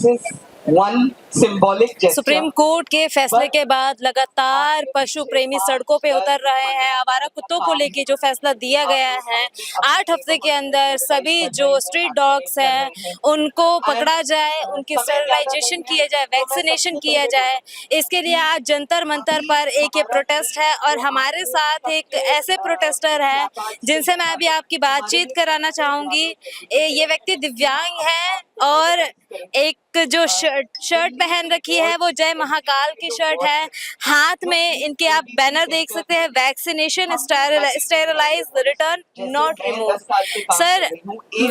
This is one symbolic gesture. Supreme court के फैसले के बाद लगातार पशु प्रेमी सड़कों पे उतर रहे हैं। आवारा कुत्तों को लेके जो फैसला दिया गया है, 8 हफ्ते के अंदर सभी जो स्ट्रीट डॉग्स हैं उनको पकड़ा जाए, उनकी स्टरलाइजेशन किया जाए, वैक्सीनेशन किया जाए। इसके लिए आज जंतर मंतर पर एक ये प्रोटेस्ट है और हमारे साथ एक ऐसे प्रोटेस्टर हैं जिनसे मैं अभी आपकी बातचीत कराना चाहूंगी। ये व्यक्ति दिव्यांग है और एक जो शर्ट पहन रखी है वो जय महाकाल की शर्ट है। हाथ में इनके आप बैनर देख सकते हैं, vaccination sterilise return not remove. Sir,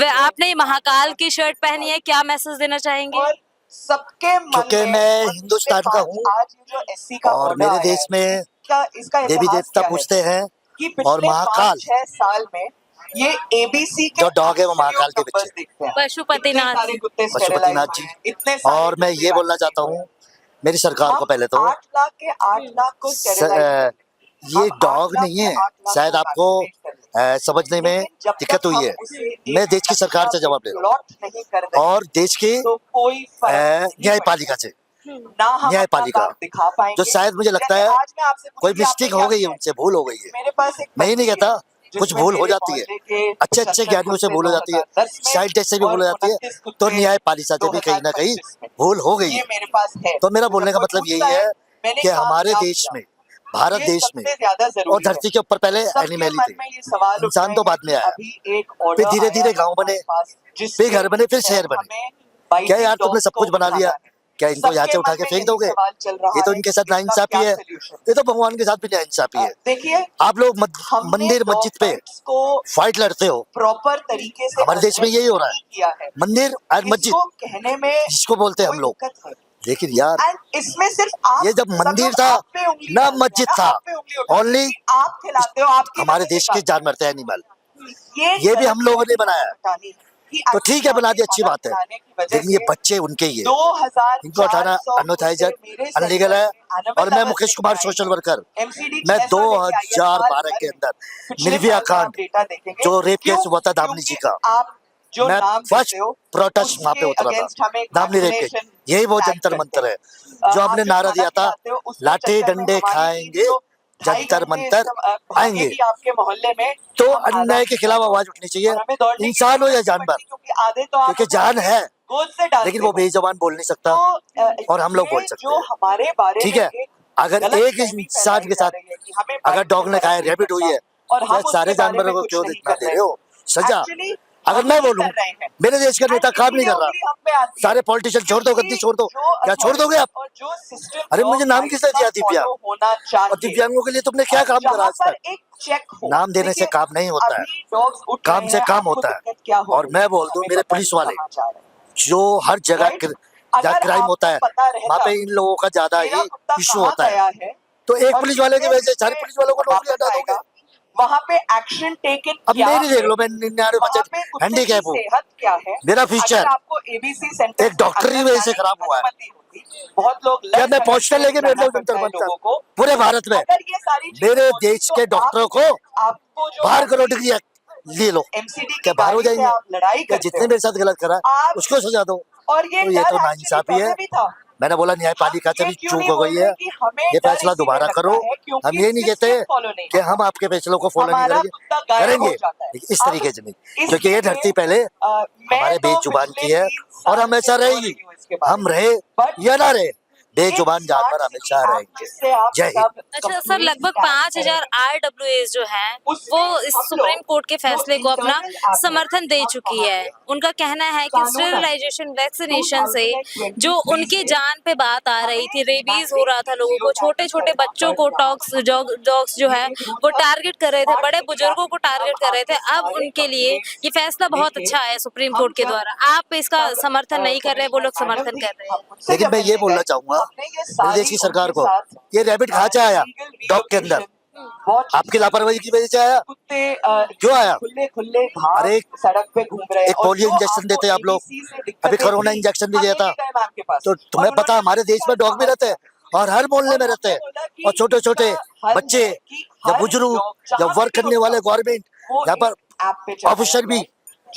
आपने महाकाल की शर्ट पहनी है, क्या मैसेज देना चाहेंगे? सबके क्योंकि मैं हिंदुस्तान का हूँ और मेरे देश में देवी देवता पूछते हैं और महाकाल 6 साल में ये एबीसी के जो डॉग है वो महाकाल के बच्चे पशुपतिनाथ जी। और मैं ये बोलना चाहता हूँ मेरी सरकार को, पहले तो 8 लाख के 8 लाख को ये डॉग नहीं है, शायद आपको समझने में दिक्कत हुई है। मैं देश की सरकार से जवाब दे रहा हूँ और देश की न्यायपालिका से, न्यायपालिका जो शायद मुझे लगता है कोई मिस्टेक हो गई है, उनसे भूल हो गई है। मैं ही नहीं कहता, कुछ भूल हो जाती है, अच्छे अच्छे ज्ञानियों से भूल हो जाती है, साइंटिस्ट से भी भूल हो जाती है, तो न्यायपालिका से भी कहीं ना कहीं भूल हो गई है। तो मेरा बोलने का मतलब यही है कि हमारे देश में, भारत देश में और धरती के ऊपर पहले एनिमल ही थे, इंसान तो बाद में आया, फिर धीरे धीरे गांव बने, फिर घर बने, फिर शहर बने। क्या यार तुमने सब कुछ बना लिया, क्या इनको यहाँ से उठा के फेंक दोगे? ये तो इनके साथ नाइंसाफी है, ये तो भगवान के साथ भी नाइंसाफी है। देखिए, आप लोग मंदिर मस्जिद पे फाइट लड़ते हो, प्रॉपर तरीके से हमारे देश में यही हो रहा है। मंदिर और मस्जिद कहने में जिसको बोलते हैं हम लोग, लेकिन यार इसमें सिर्फ ये जब मंदिर था ना मस्जिद था, ओनली आप खिलाते हो, हमारे देश के जानवर थे, एनिमल, ये भी हम लोगों ने बनाया। तो ठीक है, बना दी, अच्छी बात है, लेकिन ये बच्चे उनके ही है, इनको उठाना अनऑथराइज्ड अनलीगल है। और मैं मुकेश कुमार सोशल वर्कर, मैं 2012 के अंदर निर्भया कांड जो रेप केस हुआ था दामनी जी का, मैं फर्स्ट प्रोटेस्ट वहाँ पे उतरा था, दामनी रेप केस। यही वो जंतर मंतर है जो हमने नारा दिया था, लाठी डंडे खाएंगे जंतर मंतर आएंगे। आपके मोहल्ले में तो अन्याय के खिलाफ आवाज उठनी चाहिए, इंसान हो या जानवर, क्योंकि जान है लेकिन वो बेजुबान बोल नहीं सकता और हम लोग बोल सकते हैं। ठीक है, अगर एक इंसान के साथ अगर डॉग ने खाया, रैबिट हुई है, तो सारे जानवरों को क्यों इतना दे रहे हो सजा? अगर मैं बोलूं मेरे देश का नेता काम नहीं कर रहा, सारे पॉलिटिशियन छोड़ दो, गद्दी छोड़ दो, क्या छोड़ दोगे आप? अरे मुझे नाम किसने दिया दिव्यांग, और दिव्यांगों के लिए तुमने क्या काम करा आज तक? नाम देने से काम नहीं होता है, काम से काम होता है। और मैं बोल दूं, मेरे पुलिस वाले जो हर जगह जहाँ क्राइम होता है वहाँ पे इन लोगों का ज्यादा ही इशू होता है, तो एक पुलिस वाले की वजह से सारे पुलिस वालों को नौकरी हटा दोगे? वहाँ पे एक्शन टेकन अब मेरी देख लो, मैं 99% हैंडीकैप हूँ, मेरा फ्यूचर एक डॉक्टर की वजह से खराब हुआ है। बहुत लोग क्या मैं पोस्टर लेके बैठ जाऊँ पूरे भारत में? मेरे देश के डॉक्टरों को बाहर करो, डिग्री ले लो, क्या बाहर हो जाएंगे? क्या जितने मेरे साथ गलत करा उसको सजा दो? और तो ये तो नाइंसाफी है। मैंने बोला न्यायपालिका से भी चूक हो गई है, ये फैसला दोबारा करो। हम ये नहीं कहते कि हम आपके फैसलों को फॉलो नहीं करेंगे, इस तरीके से नहीं, क्योंकि ये धरती पहले हमारे बेजुबान की है और हमेशा रहेगी। हम रहे या ना रहे, बेजुबान जानवर हमेशा रहेंगे। जय हिंद। अच्छा सर, लगभग 5000 RWAs जो हैं वो इस सुप्रीम कोर्ट के फैसले को अपना समर्थन दे चुकी है। उनका कहना है कि स्टेरिलाइजेशन वैक्सीनेशन से जो उनकी जान पे बात आ रही थी, रेबीज हो रहा था लोगों को, छोटे छोटे बच्चों को डॉग्स जो है वो टारगेट कर रहे थे, बड़े बुजुर्गों को टारगेट कर रहे थे। अब उनके लिए ये फैसला बहुत अच्छा है सुप्रीम कोर्ट के द्वारा। आप इसका समर्थन नहीं कर रहे, वो लोग समर्थन कर रहे हैं। लेकिन मैं ये बोलना चाहूंगा मेरे देश की सरकार को, ये रैबिट कहाँ से आया डॉग के अंदर? आपकी लापरवाही की वजह से आया? क्यों आया? अरे एक पोलियो इंजेक्शन देते आप लोग, अभी कोरोना इंजेक्शन भी दिया था, तो तुम्हें पता हमारे देश में डॉग भी रहते हैं और हर मोहल्ले में रहते हैं, और छोटे छोटे बच्चे या बुजुर्ग या वर्क करने वाले गवर्नमेंट यहाँ पर ऑफिसर भी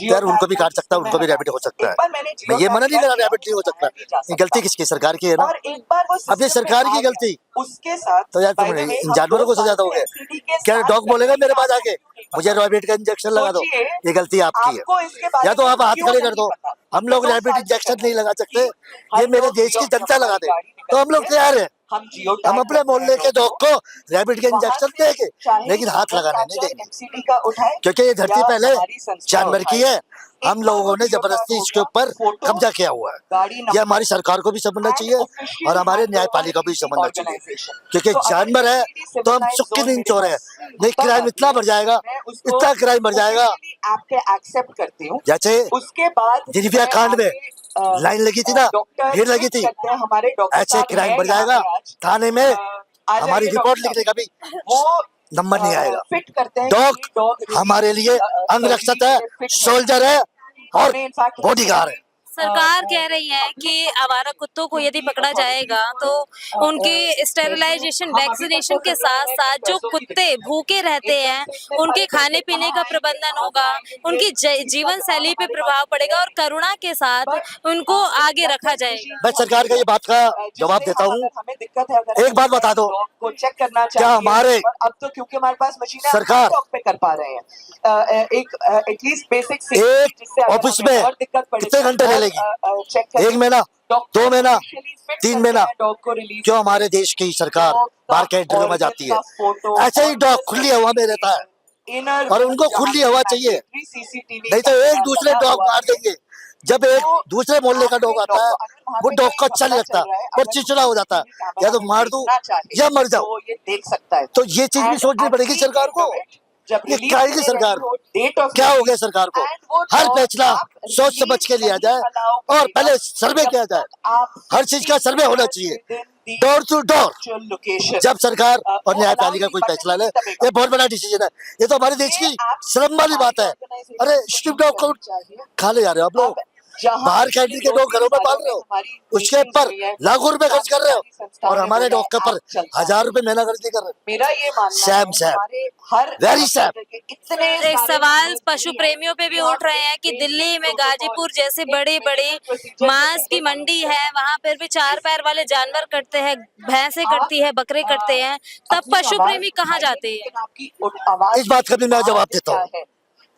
यार उनको भी काट सकता है, उनको भी रैबिट हो सकता है। मैं ये मना नहीं कर रहा रैबिट नहीं हो सकता, ये गलती किसकी, सरकार की है ना। और एक बार वो अब ये system में सरकार आ की गया, गलती, उसके साथ तो यार तुम by the way, इन हम जानवरों को 2 सजा साल दोगे। से STD के क्या साथ डॉग बोलेगा मेरे पास काम आके नहीं मुझे पता। रैबिट का इंजेक्शन लगा दो, सोचिए, ये गलती आपकी है। आपको इसके बारे या तो में आप हाथ क्यों खड़े कर नहीं दो, पता? हम लोग 2 रैबिट साल से इंजेक्शन कर नहीं रहे लगा हैं सकते, कि ये हर मेरे रोज देश की जियो जनता लगा हमारी दे, गाड़ी तो हम निकलती लोग है, तैयार है। हम जियो हम टैग अपने करते हैं मोहल्ले के डॉग को रैबिट के वहां इंजेक्शन से देंगे, चाहे लेकिन हाथ ह्यूमन लगाने नहीं कैप्चर देंगे, एमसीडी का उठाए क्योंकि ये धरती या पहले हमारी संस्था जानवर की उठाए, है। हम एक लोगों बार ने जियो टैग जबरदस्ती इसके होगा, ऊपर फोटो, कब्जा किया हुआ है। गाड़ी ये नंबर हमारी सरकार को भी समझना and चाहिए official और हमारे handover न्यायपालिका को भी is the समझना चाहिए, organization। क्योंकि तो अगर जानवर है STD तो हम civilized सुख की zone नींद मेरे सो रहे हैं, पास नहीं तब क्राइम आती इतना है, बढ़ जाएगा, मैं उसको इतना क्राइम बढ़ जाएगा। officially आपके एक्सेप्ट करती हूँ। जैसे उसके बाद दिव्या मैं कांड में आगे, लाइन लगी थी ना, डॉक्टर भीड़ लगी ट्वीट थी, करते हैं, हमारे डॉक्टर ऐसे साहब क्राइम हैं बढ़ यहाँ जाएगा पे आज, थाने में, आ हमारी जाइए रिपोर्ट डॉक्टर लिखने का भी साहब। वो नंबर नहीं आएगा। फिट करते हैं डॉग कि डॉग हमारे लिए अंगरक्षक है, सोल्जर है और हमने इनफैक्ट बॉडीगार्ड है। सरकार कह रही है कि आवारा कुत्तों को यदि पकड़ा जाएगा तो उनकी स्टेरिलाइजेशन वैक्सीनेशन के साथ साथ जो कुत्ते भूखे रहते हैं उनके खाने पीने का प्रबंधन होगा, उनकी जीवन शैली पे प्रभाव पड़ेगा और करुणा के साथ उनको आगे रखा जाएगा। मैं सरकार का ये बात का जवाब देता हूँ, हमें दिक्कत है अगर एक बात बता दो, को चेक करना क्या चाहिए हमारे और अब तो क्योंकि हमारे पास मशीन है सरकार डॉग पे कर पा रहे हैं, एक एटलीस्ट बेसिक एक ऑफिस में दिक्कत पड़े कितने घंटे ले लेगी, चेक 1 महीना, 2 महीना, 3 महीना, डॉग को रिलीज क्यों हमारे देश की सरकार बाहर के इंटरव्यू में जाती है, ऐसे ही डॉग खुली हवा में रहता है और उनको खुली हवा चाहिए, नहीं तो एक दूसरे डॉग मार देंगे। जब एक दूसरे मोहल्ले का डॉग आता है वो डॉग को अच्छा नहीं लगता और चिड़चिड़ा हो जाता है, या तो मार दूं या मर जाओ। ये देख सकता है, तो ये चीज भी सोचनी पड़ेगी सरकार को, ये क्या की सरकार क्या हो गया सरकार को, हर फैसला सोच समझ के लिया जाए और पहले सर्वे किया जाए, हर चीज का सर्वे होना चाहिए, डोर टू डोर। जब सरकार और न्यायपालिका कोई फैसला ले, ये बहुत बड़ा डिसीजन है, ये तो हमारे देश की शर्म वाली बात है। अरे स्ट्रिप डॉग को खा ले जा रहे हो आप लोग, बाहर कैंटीन के डॉग घरों में पाल रहे हो, उसके ऊपर लाखों रुपए खर्च कर रहे हो और हमारे डॉग के ऊपर 1000 रुपए महीना खर्च नहीं कर रहे। मेरा ये मानना है वेरी सैड। एक सवाल पशु प्रेमियों पे भी उठ रहे हैं कि दिल्ली में गाजीपुर जैसे बड़ी बड़ी मांस की मंडी है, वहां पर भी 4 पैर वाले जानवर कटते हैं, भैंसें कटती है, बकरे कटते हैं, तब पशु प्रेमी कहाँ जाते हैं? इस बात का भी मैं जवाब देता हूँ,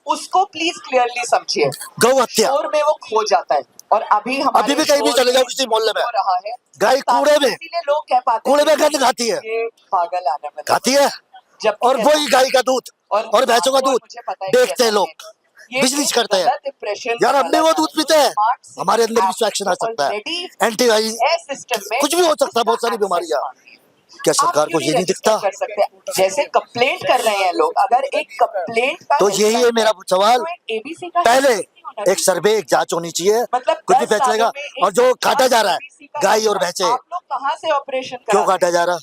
उसको प्लीज क्लियरली समझिए, गौ हत्या शोर में वो खो जाता है और अभी भी कहीं भी चले जाओ किसी मोहल्ले में, रहा है गाय कूड़े में, इसीलिए लोग कह पाते कूड़े में गंद खाती है, ये पागल आने में खाती है, और वही गाय का दूध और भैंसों का दूध बेचते हैं लोग, बिजनेस करते हैं। यार हम भी वो दूध पीते हैं, हमारे अंदर भी इन्फेक्शन आ सकता है, एंटीवायरस कुछ भी हो सकता है, बहुत सारी बीमारियां। क्या सरकार को ये नहीं दिखता? कर सकते हैं जैसे कंप्लेंट कर रहे हैं लोग, अगर एक कंप्लेंट का तो यही है मेरा सवाल, एबीसी का पहले एक सर्वे एक जांच होनी चाहिए, मतलब कुछ भी फैसलेगा। और जो काटा जा रहा है गाय और भैंसे, आप लोग कहाँ से ऑपरेशन क्यों काटा जा रहा?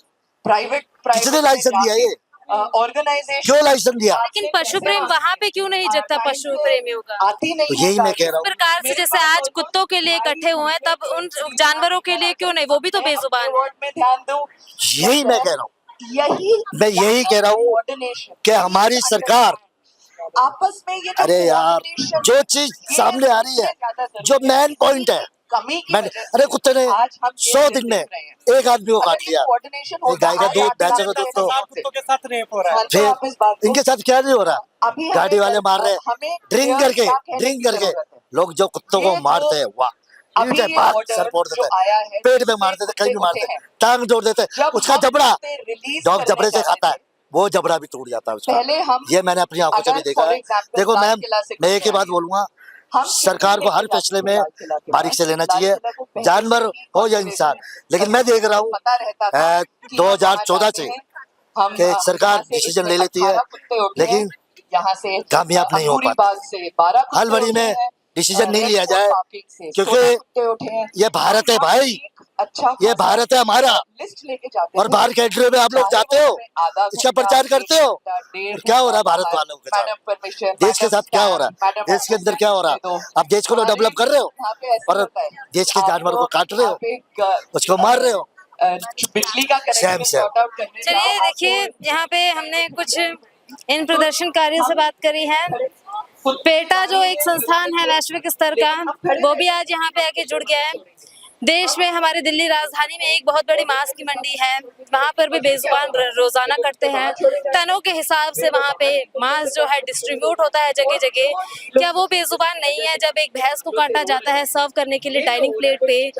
प्राइवेट किसने लाइसेंस दिया? ये ऑर्गेनाइजेशन क्यों लाइसेंस दिया? लेकिन पशु प्रेम वहाँ पे क्यों नहीं जगता पशु प्रेमियों का? आती नहीं तो यही मैं कह रहा हूँ, प्रकार से जैसे आज कुत्तों के लिए इकट्ठे हुए हैं, तब उन जानवरों के लिए क्यों नहीं? वो भी तो बेजुबान है। में ध्यान दूं, यही मैं कह रहा हूँ, मैं यही यही कह रहा हूँ कि हमारी सरकार, आपस में ये अरे यार जो चीज सामने आ रही है, जो मेन पॉइंट है, मैंने अरे कुत्ते ने 100 दिन में एक आदमी को काट लिया, गाय का दूध भैंसे का दूध, तो कुत्तों के साथ रेप हो रहा है। फिर इनके साथ क्या नहीं हो रहा, गाड़ी वाले मार रहे ड्रिंक करके लोग जो कुत्तों को मारते हैं, वाह बात सर फोड़ देते हैं, पेट में मार देते, कहीं भी मार देते, टांग जोड़ देते, उसका जबड़ा डॉग जबड़े से खाता है, वो जबड़ा भी टूट जाता है उसका। ये मैंने अपनी आंखों से भी देखा है। देखो मैम, मैं एक ही बात बोलूंगा, सरकार को हर फैसले में बारीक से लेना चाहिए, जानवर हो या इंसान। लेकिन मैं देख रहा हूँ 2014 से कि सरकार डिसीजन ले लेती है, लेकिन कामयाब नहीं हो पाती। हलबड़ी में डिसीजन नहीं लिया जाए, क्योंकि ये भारत है भाई, ये भारत है हमारा, और बाहर के इंटरव्यू में आप लोग जाते हो, इसका प्रचार करते हो, क्या हो रहा है भारत वालों के साथ, देश के साथ क्या हो रहा है, देश के अंदर क्या हो रहा है? आप देश को डेवलप कर रहे हो और देश के जानवरों को काट रहे हो, उसको मार रहे हो। बिजली का चलिए देखिए, यहाँ पे हमने कुछ इन प्रदर्शनकारियों से बात करी है पेटा जो एक संस्थान है वैश्विक स्तर का, वो भी आज यहाँ पे आके जुड़ गया है। देश में हमारे दिल्ली राजधानी में एक बहुत बड़ी मांस की मंडी है, वहाँ पर भी बेजुबान रोजाना करते हैं, टनों के हिसाब से वहाँ पे मांस जो है डिस्ट्रीब्यूट होता है जगह जगह। क्या वो बेजुबान नहीं है? जब एक भैंस को काटा जाता है सर्व करने के लिए डाइनिंग प्लेट पे,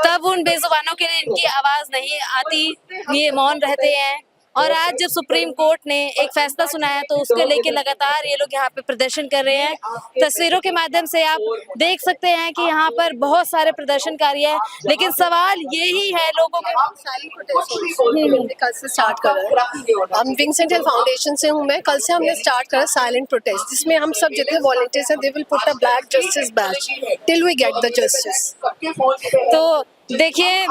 तब उन बेजुबानों के लिए इनकी आवाज नहीं आती, ये मौन रहते हैं। और आज जब सुप्रीम कोर्ट ने एक फैसला सुनाया तो उसको लेके लगातार ये लोग यहाँ पे प्रदर्शन कर रहे हैं। तस्वीरों के माध्यम से आप देख सकते हैं कि यहाँ पर बहुत सारे प्रदर्शनकारी हैं, लेकिन सवाल यही है लोगों के। कल से स्टार्ट कर रहे हैं हम, विंसेंट हिल फाउंडेशन से हूँ मैं। कल से हमने स्टार्ट करा साइलेंट प्रोटेस्ट, जिसमें हम सब जितने वॉलंटियर्स हैं, they will put a black justice badge till we get the justice. तो देखिए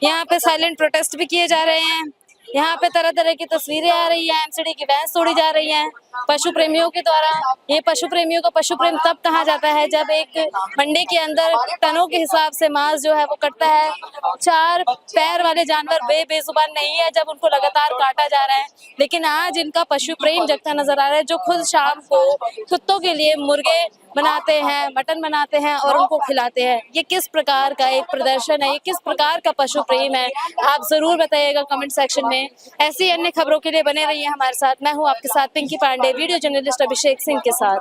यहाँ पे साइलेंट प्रोटेस्ट भी किए जा रहे हैं, यहाँ पे तरह तरह की तस्वीरें आ रही हैं, एमसीडी की वैन तोड़ी जा रही हैं पशु प्रेमियों के द्वारा। ये पशु प्रेमियों को पशु प्रेम तब कहा जाता है जब एक मंडी के अंदर टनों के हिसाब से मांस जो है वो कटता है। 4 पैर वाले जानवर वे बेजुबान नहीं है जब उनको लगातार काटा जा रहा है, लेकिन आज इनका पशु प्रेम जगता नजर आ रहा है, जो खुद शाम को कुत्तों के लिए मुर्गे बनाते हैं, मटन बनाते हैं और उनको खिलाते हैं। ये किस प्रकार का एक प्रदर्शन है, ये किस प्रकार का पशु प्रेम है, आप जरूर बताइएगा कमेंट सेक्शन में। ऐसी अन्य खबरों के लिए बने रहिए हमारे साथ। मैं हूँ आपके साथ पिंकी पांडे, वीडियो जर्नलिस्ट अभिषेक सिंह के साथ।